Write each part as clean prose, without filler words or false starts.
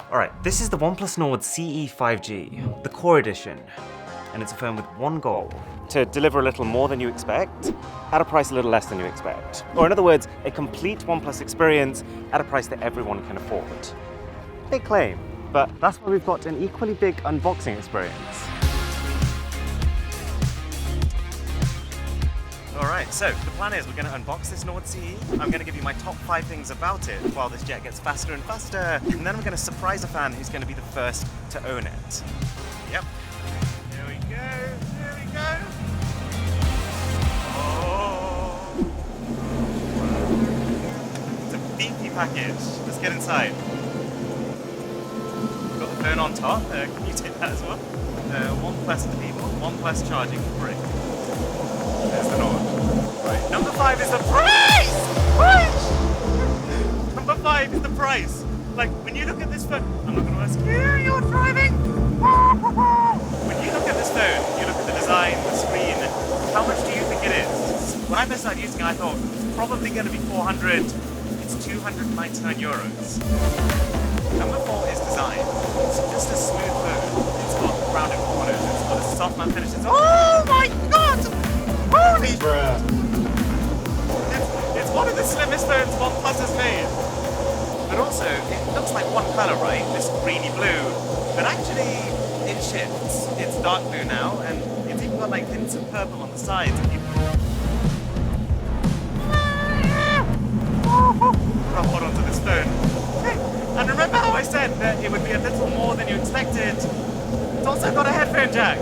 Alright, this is the OnePlus Nord CE 5G, the Core Edition. And it's a phone with one goal: to deliver a little more than you expect, at a price a little less than you expect. Or in other words, a complete OnePlus experience at a price that everyone can afford. Big claim, but that's why we've got an equally big unboxing experience. Alright, so the plan is we're going to unbox this Nord CE. I'm going to give you my top 5 things about it while this jet gets faster and faster, and then I'm going to surprise a fan who's going to be the first to own it. Yep. Here we go, here we go. Oh. It's a beefy package. Let's get inside. We've got the phone on top. Can you take that as well? OnePlus to people, OnePlus charging free. There's the Nord. Right. Number 5 is the price! Price! Number 5 is the price. Like, when you look at this phone, I'm not going to ask you, you're driving. When you look at this phone, you look at the design, the screen, how much do you think it is? When I first started using it, I thought it's probably going to be 400. It's 299 euros. Number 4 is design. It's just a smooth phone. It's got rounded corners. It's got a soft matte finish. Oh my god! Holy bruh! It's one of the slimmest phones OnePlus has made. But also, it looks like one colour, right? This greeny blue. But actually, it shifts. It's dark blue now, and it's even got like hints of purple on the sides. Hold on to this phone. And remember how I said that it would be a little more than you expected? It's also got a headphone jack.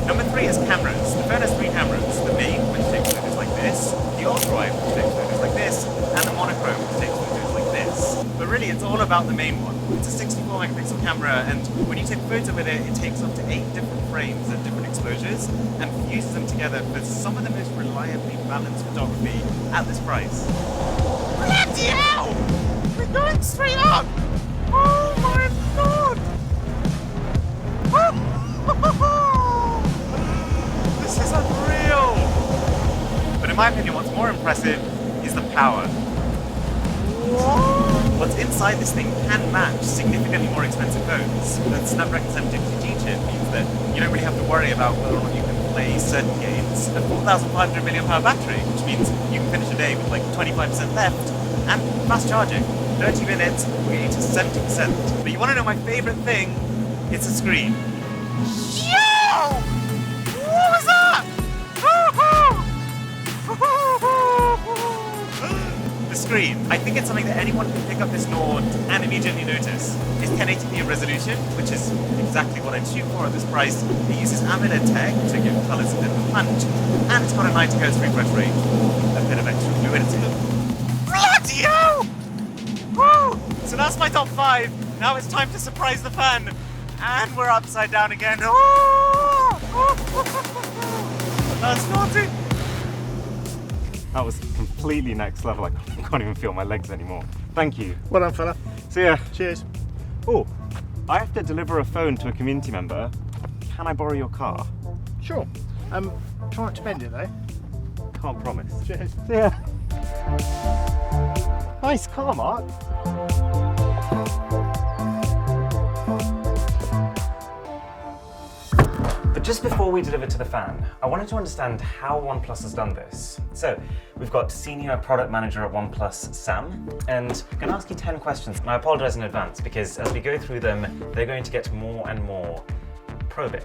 Number 3 is cameras. The phone has 3 cameras. The main, which takes photos like this, the ultra-wide, which takes photos like this, and the monochrome, which takes photos like this. But really, it's all about the main one. It's a 64 megapixel camera, and when you take a photo with it, it takes up to 8 different frames at different exposures, and fuses them together for some of the most reliably balanced photography at this price. Bloody hell! We're going straight up! Oh my god! This is unreal! But in my opinion, what's more impressive is the power. What's inside this thing can match significantly more expensive phones. The Snapdragon 750G chip means that you don't really have to worry about whether or not you can play certain games. A 4,500 mAh battery, which means you can finish a day with like 25% left, and fast charging. 30 minutes will get you to 70%. But you want to know my favorite thing? It's a screen. Yo! What was that? The screen. I think it's something that anyone can pick up this Nord and immediately notice. It's 1080p resolution, which is exactly what I'd shoot for at this price. It uses AMOLED tech to give colours a bit of a punch, and it's got a 90 Hz refresh rate, a bit of extra fluidity. Bloody hell! Woo! So that's my top 5. Now it's time to surprise the fan. And we're upside down again. Oh! That's naughty. That was completely next level. I can't even feel my legs anymore. Thank you. Well done, fella. See ya. Cheers. Oh, I have to deliver a phone to a community member. Can I borrow your car? Sure. Try not to bend it though. Can't promise. Cheers. See ya. Nice car, Mark. But just before we deliver to the fan, I wanted to understand how OnePlus has done this. So, we've got Senior Product Manager at OnePlus, Sam, and I'm going to ask you 10 questions. And I apologise in advance because as we go through them, they're going to get more and more probing.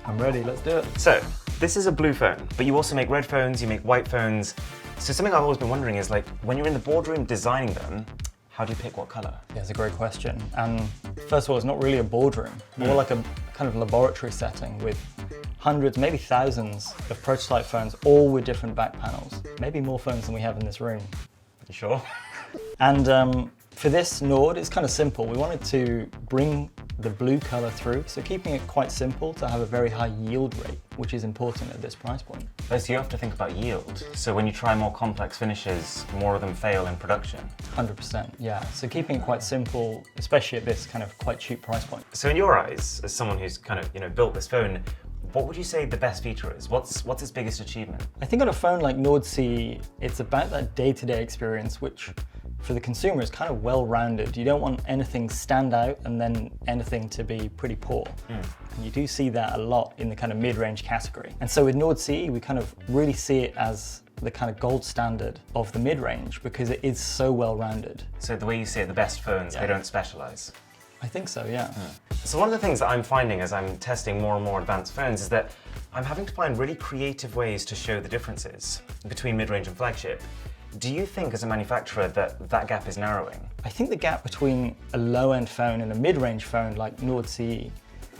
I'm ready, let's do it. So, this is a blue phone, but you also make red phones, you make white phones. So something I've always been wondering is, like, when you're in the boardroom designing them, how do you pick what colour? Yeah, it's a great question. And first of all, it's not really a boardroom, more like a kind of laboratory setting with hundreds, maybe thousands of prototype phones, all with different back panels. Maybe more phones than we have in this room. You sure? And for this Nord, it's kind of simple. We wanted to bring the blue color through, so keeping it quite simple to have a very high yield rate, which is important at this price point. So you have to think about yield. So when you try more complex finishes, more of them fail in production. 100%, yeah. So keeping it quite simple, especially at this kind of quite cheap price point. So in your eyes, as someone who's kind of, built this phone, what would you say the best feature is? What's its biggest achievement? I think on a phone like Nord CE, it's about that day-to-day experience, which for the consumer is kind of well-rounded. You don't want anything stand out and then anything to be pretty poor. And you do see that a lot in the kind of mid-range category. And so with Nord CE, we kind of really see it as the kind of gold standard of the mid-range because it is so well-rounded. So the way you see it, the best phones, they don't specialize. I think so, yeah. So one of the things that I'm finding as I'm testing more and more advanced phones is that I'm having to find really creative ways to show the differences between mid-range and flagship. Do you think as a manufacturer that that gap is narrowing? I think the gap between a low-end phone and a mid-range phone like Nord CE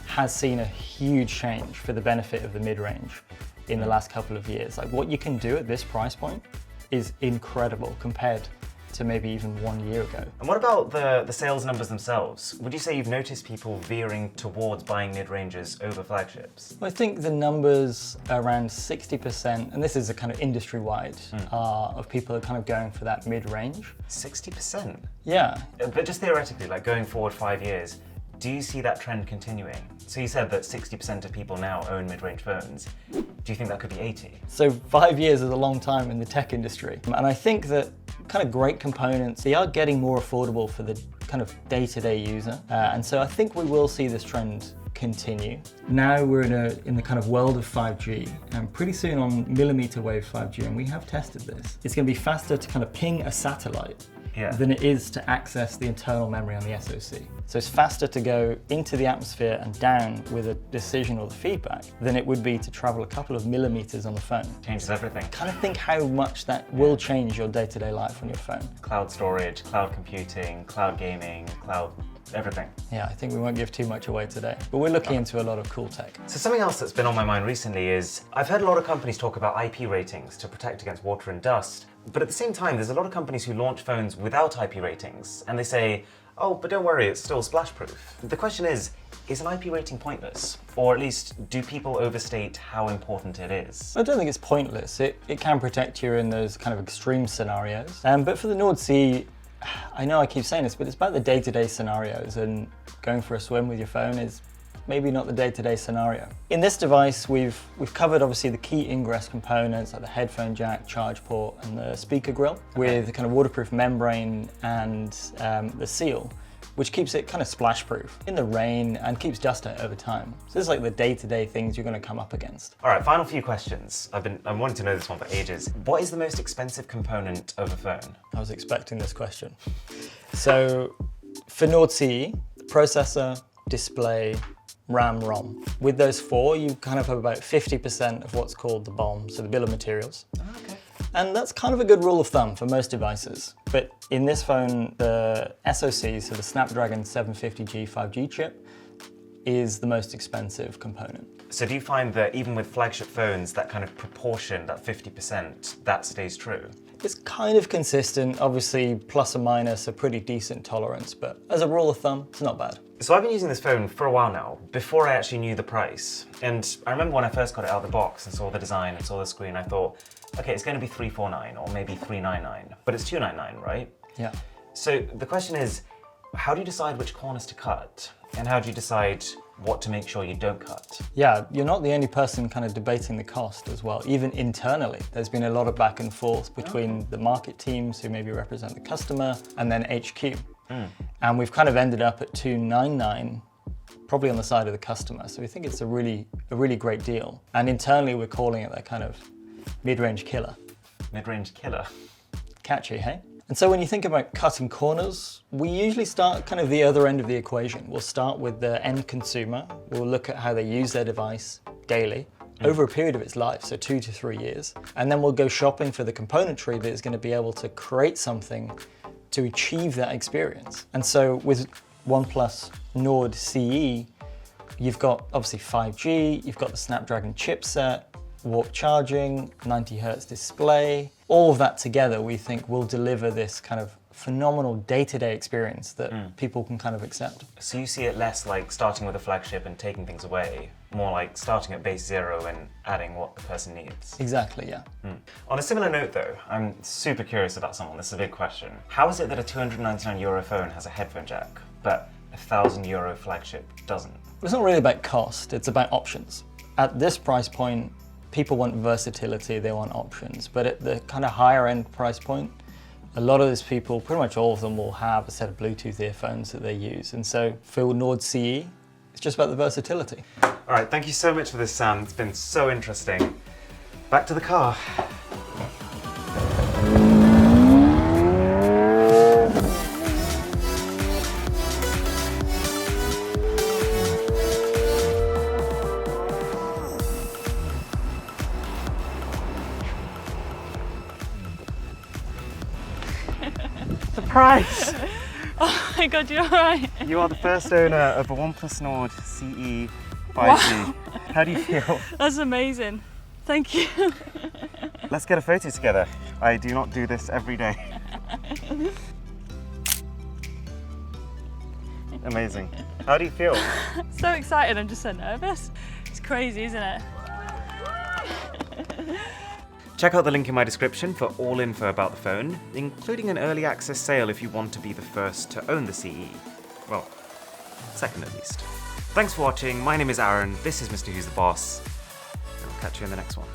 has seen a huge change for the benefit of the mid-range in the last couple of years. Like what you can do at this price point is incredible compared to maybe even 1 year ago. And what about the sales numbers themselves? Would you say you've noticed people veering towards buying mid-ranges over flagships? Well, I think the numbers are around 60%, and this is a kind of industry-wide, of people are kind of going for that mid-range. 60%? Yeah. But just theoretically, like going forward 5 years, do you see that trend continuing? So you said that 60% of people now own mid-range phones. Do you think that could be 80? So 5 years is a long time in the tech industry. And I think that kind of great components, they are getting more affordable for the kind of day-to-day user. And so I think we will see this trend continue. Now we're in the kind of world of 5G, and pretty soon on millimeter wave 5G, and we have tested this. It's going to be faster to kind of ping a satellite than it is to access the internal memory on the SoC. So it's faster to go into the atmosphere and down with a decision or the feedback than it would be to travel a couple of millimeters on the phone. Changes everything. Kind of think how much that will change your day-to-day life on your phone. Cloud storage, cloud computing, cloud gaming, cloud everything. Yeah, I think we won't give too much away today, but we're looking into a lot of cool tech. So something else that's been on my mind recently is, I've heard a lot of companies talk about IP ratings to protect against water and dust, but at the same time, there's a lot of companies who launch phones without IP ratings, and they say, oh, but don't worry, it's still splash-proof. The question is an IP rating pointless? Or at least, do people overstate how important it is? I don't think it's pointless. It can protect you in those kind of extreme scenarios. But for the Nord CE, I know I keep saying this, but it's about the day-to-day scenarios, and going for a swim with your phone is maybe not the day-to-day scenario. In this device, we've covered obviously the key ingress components like the headphone jack, charge port, and the speaker grill with the kind of waterproof membrane and the seal, which keeps it kind of splash-proof in the rain and keeps dust out over time. So this is like the day-to-day things you're going to come up against. All right, final few questions. I've wanted to know this one for ages. What is the most expensive component of a phone? I was expecting this question. So for Nord CE, processor, display, RAM, ROM. With those four, you kind of have about 50% of what's called the BOM, so the bill of materials. Okay. And that's kind of a good rule of thumb for most devices. But in this phone, the SoC, so the Snapdragon 750G 5G chip, is the most expensive component. So do you find that even with flagship phones, that kind of proportion, that 50%, that stays true? It's kind of consistent, obviously plus or minus a pretty decent tolerance, but as a rule of thumb, it's not bad. So I've been using this phone for a while now, before I actually knew the price. And I remember when I first got it out of the box and saw the design and saw the screen, I thought, okay, it's going to be $349 or maybe $399, but it's $299, right? Yeah. So the question is, how do you decide which corners to cut? And how do you decide what to make sure you don't cut? Yeah, you're not the only person kind of debating the cost as well. Even internally, there's been a lot of back and forth between the market teams who maybe represent the customer and then HQ. And we've kind of ended up at $299, probably on the side of the customer. So we think it's a really great deal. And internally, we're calling it that kind of mid-range killer. Mid-range killer. Catchy, hey? And so when you think about cutting corners, we usually start kind of the other end of the equation. We'll start with the end consumer. We'll look at how they use their device daily over a period of its life, so 2 to 3 years. And then we'll go shopping for the componentry that is going to be able to create something to achieve that experience. And so with OnePlus Nord CE, you've got obviously 5G, you've got the Snapdragon chipset, warp charging, 90 Hertz display. All of that together, we think will deliver this kind of phenomenal day-to-day experience that people can kind of accept. So you see it less like starting with a flagship and taking things away, more like starting at base zero and adding what the person needs. Exactly, yeah. On a similar note though, I'm super curious about someone, this is a big question. How is it that a €299 phone has a headphone jack, but a €1,000 flagship doesn't? It's not really about cost, it's about options. At this price point, people want versatility, they want options, but at the kind of higher end price point, A lot of those people, pretty much all of them, will have a set of Bluetooth earphones that they use. And so for Nord CE, it's just about the versatility. All right, thank you so much for this, Sam. It's been so interesting. Back to the car. Surprise! Oh my god, you're alright. You are the first owner of a OnePlus Nord CE 5G. How do you feel? That's amazing. Thank you. Let's get a photo together. I do not do this every day. Amazing. How do you feel? So excited, I'm just so nervous. It's crazy, isn't it? Check out the link in my description for all info about the phone, including an early access sale if you want to be the first to own the CE. Well, second at least. Thanks for watching. My name is Aaron. This is Mr. Who's the Boss. And I'll catch you in the next one.